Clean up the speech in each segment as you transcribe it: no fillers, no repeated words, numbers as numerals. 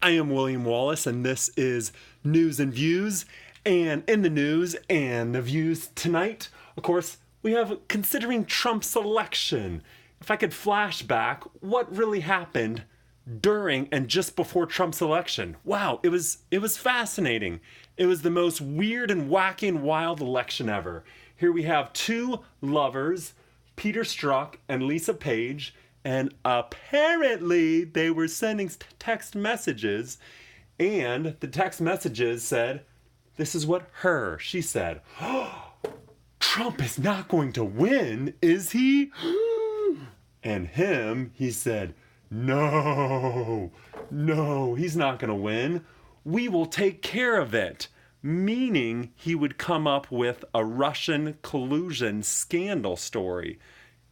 I am William Wallace, and this is News and Views. And in the news and the views tonight, of course, we have considering Trump's election. If I could flash back, what really happened during and just before Trump's election? Wow, it was fascinating. It was the most weird and wacky and wild election ever. Here we have two lovers, Peter Strzok and Lisa Page, and apparently they were sending text messages, and the text messages said, this is what she said, oh, Trump is not going to win, is he? And he said, no, he's not going to win. We will take care of it. Meaning he would come up with a Russian collusion scandal story.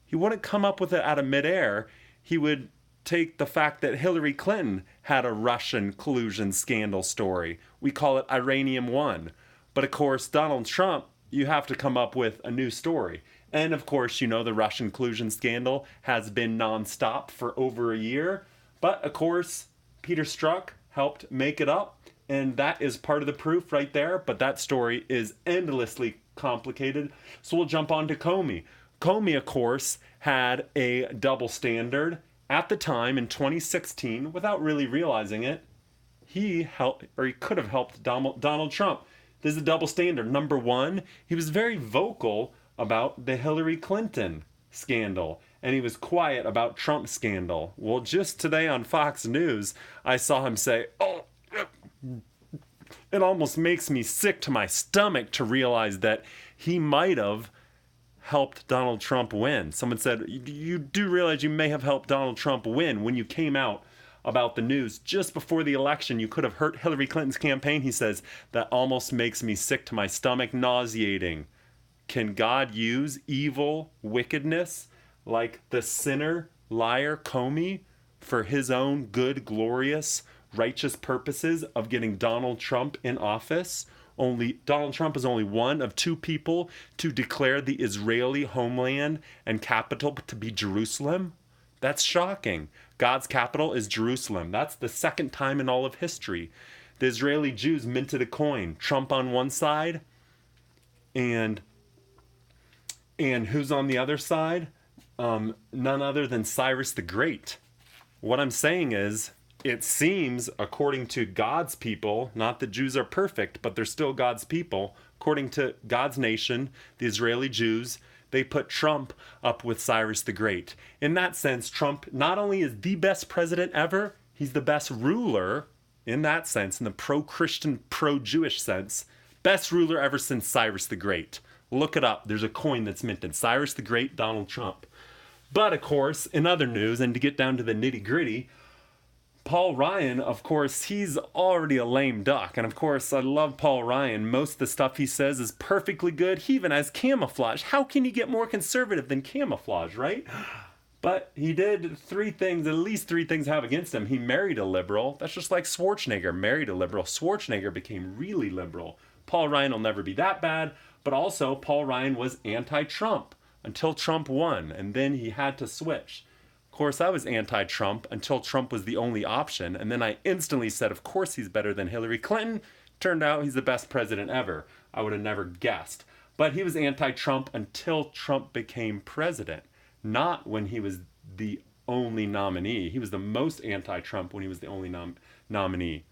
He wouldn't come up with it out of midair. He would take the fact that Hillary Clinton had a Russian collusion scandal story. We call it Iranium One. But of course, Donald Trump, you have to come up with a new story. And of course, you know the Russian collusion scandal has been nonstop for over a year. But of course, Peter Strzok helped make it up. And that is part of the proof right there. But that story is endlessly complicated. So we'll jump on to Comey. Comey, of course, had a double standard at the time in 2016 without really realizing it. He could have helped Donald Trump. This is a double standard. Number one, he was very vocal about the Hillary Clinton scandal, and he was quiet about Trump's scandal. Well, just today on Fox News, I saw him say, oh, it almost makes me sick to my stomach to realize that he might have helped Donald Trump win. Someone said, you do realize you may have helped Donald Trump win when you came out about the news just before the election. You could have hurt Hillary Clinton's campaign. He says, that almost makes me sick to my stomach, nauseating. Can God use evil wickedness like the sinner, liar Comey for his own good, glorious, righteous purposes of getting Donald Trump in office? Donald Trump is only one of two people to declare the Israeli homeland and capital to be Jerusalem. That's shocking. God's capital is Jerusalem. That's the second time in all of history. The Israeli Jews minted a coin, Trump on one side, and who's on the other side? None other than Cyrus the Great. What I'm saying is, it seems, according to God's people, not that Jews are perfect, but they're still God's people, according to God's nation, the Israeli Jews, they put Trump up with Cyrus the Great. In that sense, Trump not only is the best president ever, he's the best ruler in that sense, in the pro-Christian, pro-Jewish sense, best ruler ever since Cyrus the Great. Look it up. There's a coin that's minted. Cyrus the Great, Donald Trump. But, of course, in other news, and to get down to the nitty-gritty, Paul Ryan, of course, he's already a lame duck. And of course, I love Paul Ryan. Most of the stuff he says is perfectly good. He even has camouflage. How can you get more conservative than camouflage, right? But he did three things, at least three things have against him. He married a liberal. That's just like Schwarzenegger married a liberal. Schwarzenegger became really liberal. Paul Ryan will never be that bad. But also, Paul Ryan was anti-Trump until Trump won. And then he had to switch. Of course, I was anti-Trump until Trump was the only option, and then I instantly said, of course he's better than Hillary Clinton. Turned out he's the best president ever. I would have never guessed. But he was anti-Trump until Trump became president, not when he was the only nominee. He was the most anti-Trump when he was the only nominee.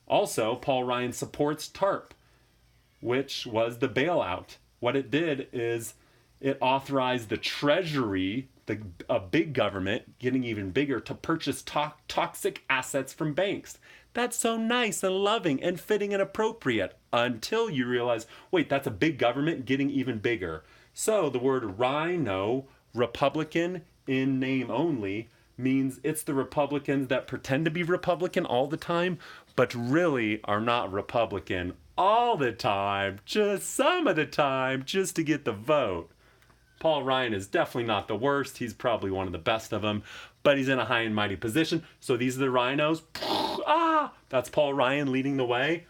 Also, Paul Ryan supports TARP, which was the bailout. What it did is it authorized the Treasury, a big government, getting even bigger, to purchase toxic assets from banks. That's so nice and loving and fitting and appropriate until you realize, wait, that's a big government getting even bigger. So the word rhino, Republican in name only, means it's the Republicans that pretend to be Republican all the time, but really are not Republican all the time, just some of the time, just to get the vote. Paul Ryan is definitely not the worst. He's probably one of the best of them, but he's in a high and mighty position. So these are the rhinos. That's Paul Ryan leading the way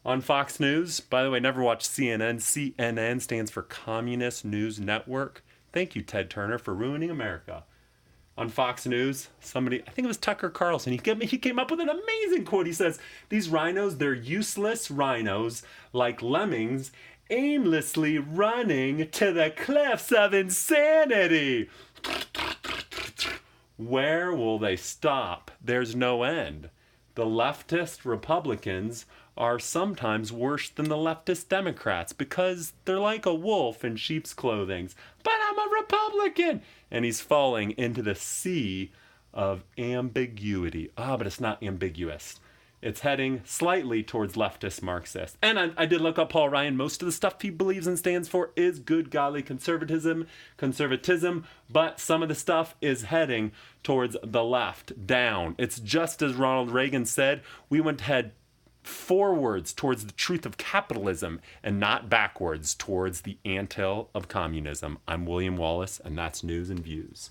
on Fox News. By the way, never watch CNN. CNN stands for Communist News Network. Thank you, Ted Turner, for ruining America. on Fox News. Somebody, I think it was Tucker Carlson, he came up with an amazing quote. He says, "These rhinos, they're useless rhinos, like lemmings, aimlessly running to the cliffs of insanity. Where will they stop? There's no end. The leftist Republicans are sometimes worse than the leftist Democrats because they're like a wolf in sheep's clothing. But I'm a Republican!" And he's falling into the sea of ambiguity. But it's not ambiguous. It's heading slightly towards leftist Marxist. And I did look up Paul Ryan. Most of the stuff he believes and stands for is good, godly conservatism, but some of the stuff is heading towards the left, down. It's just as Ronald Reagan said, we went to head forwards towards the truth of capitalism and not backwards towards the anthill of communism. I'm William Wallace, and that's News and Views.